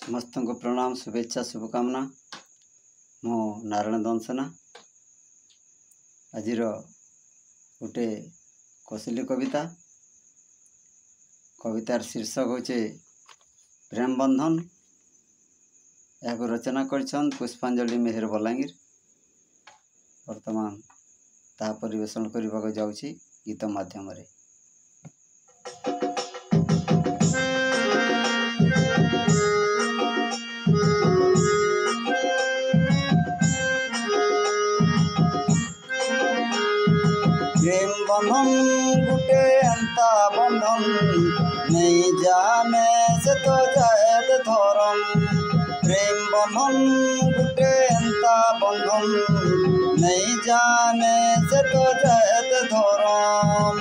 समस्त को प्रणाम शुभेच्छा शुभकामना। मो नारायण दंसना आज गोटे कौशली कवितार शीर्षक होचे प्रेम बंधन। यह रचना कर पुष्पांजलि मेहर बलांगीर। वर्तमान ता परिवेशन करने जाऊँगी गीत माध्यम रे। प्रेम बंधन गुटे एंता बंधन नहीं जाने से तो जायद धरम। प्रेम बंधन गुटे एंता बंधन नहीं जाने से तो जायद धरम।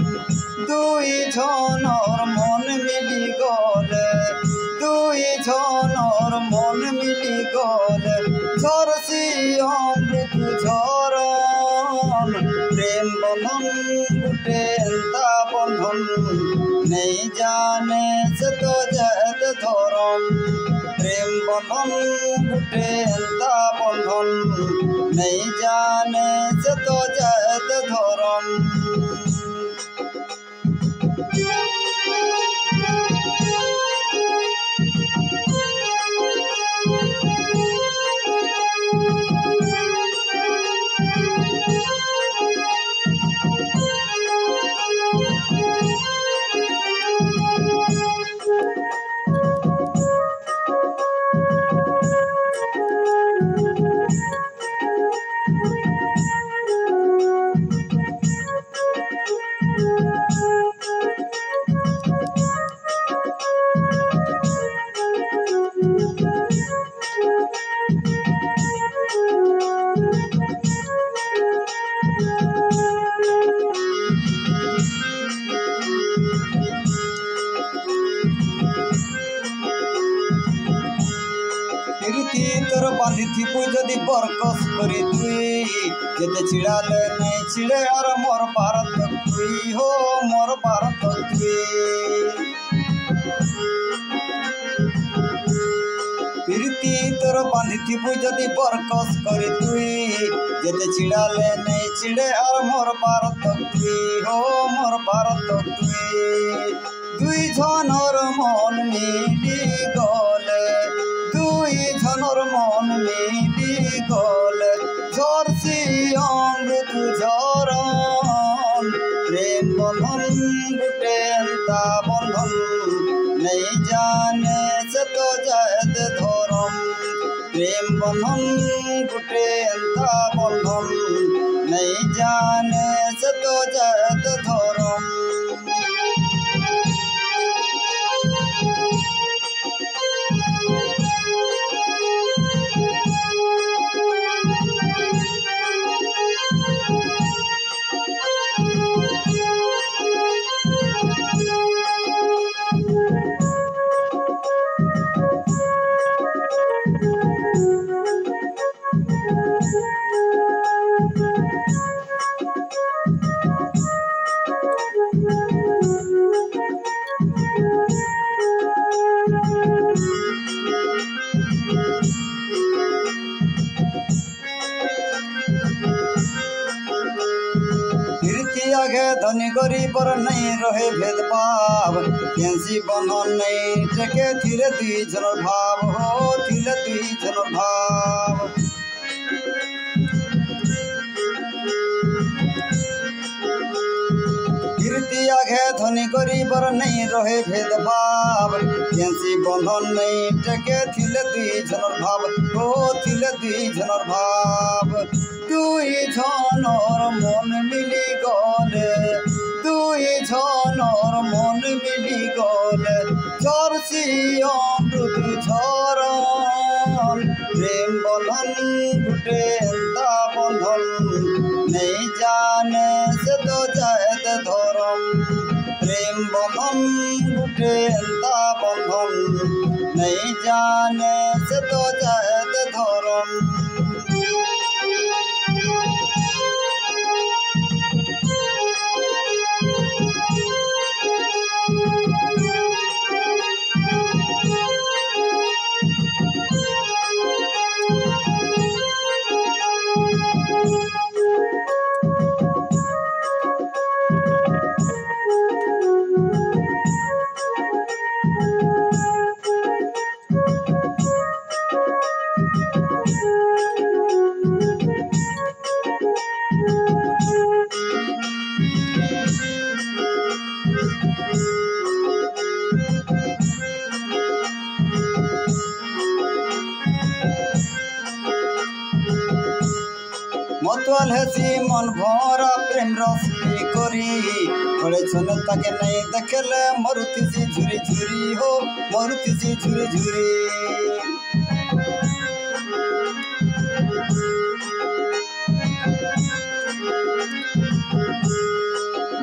दुई जनर मन मिली गले, दुई जनर मन मिली गले झरसी अमृत झरन। प्रेम बंधन गुटे एंता बंधन नहीं जाने से तो जायद धरम। प्रेम बंधन गुटे एंता बंधन नहीं जाने से तो जायद धरम। प्रीति तोर बांधी जदि बरकस करी तुई जेते छिड़ाले नहीं छिड़े और मोर भारत तुई हो मोर भारत तुई। प्रीति तोर बांधी जदि बरकस करी तुई जेते छिड़ाले नहीं छिड़े और मोर भारत तुई हो मोर भारत तुई। दुई जनर मन मिली गले, दुई जनर मन मिली गले झरसी अमृत झरन। प्रेम बंधन गुटे एंता बंधन नहीं जाने से तो जायद धरम। प्रेम बंधन गुटे एंता बंधन नहीं जाने से तो जायद धरम। आगे धनी गरीबर नहीं रहे भेदभाव, कैंसी बंधन नहीं टेके थिले दुई जनर भाव हो थिले दुई जनर भाव। कीर्ति आगे धनी गरीबर नहीं रहे भेदभाव, कैंसी बंधन नहीं टेके थिले दुई जनर भाव हो थिले दुई जनर भाव। दुई जनर मन मिली गले, दुई जनर मन मिली गले झरसी अमृत झरन। प्रेम बंधन गुटे एंता बंधन नहीं जाने से तो जायद धरम। प्रेम बंधन गुटे एंता बंधन नहीं जाने से तो जायद धरम। मतवाल हेसी मन भरा प्रेम रस पी करी बड़े छन ताके नहीं देखले मरुतिसी झुरी झुरी हो मरुतिसी झुरी झुरी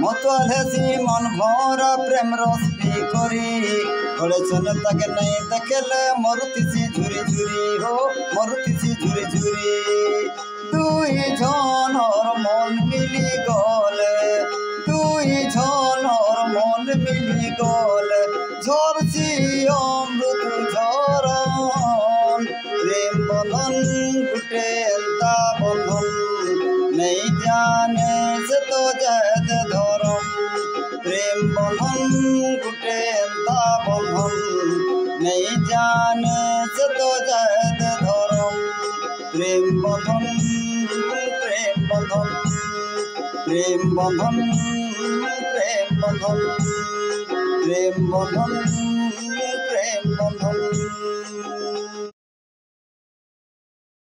मतवाल हेसी मन भरा प्रेम रस पी करी बड़े छन ताके नहीं देखले मरुतिसी झुरी झुरी हो मरुतिसी झुरी झुरी दुई जनर मन मिली गले दुई जनर मन मिली गले झरसी अमृत झरन प्रेम बंधन गुटे एंता बंधन नहीं जाने से तो जैद धरम प्रेम बंधन गुटे एंता बंधन नहीं जाने से तो जैद धरम प्रेम बंधन प्रेम बंधन प्रेम बंधन प्रेम बंधन प्रेम बंधन प्रेम बंधन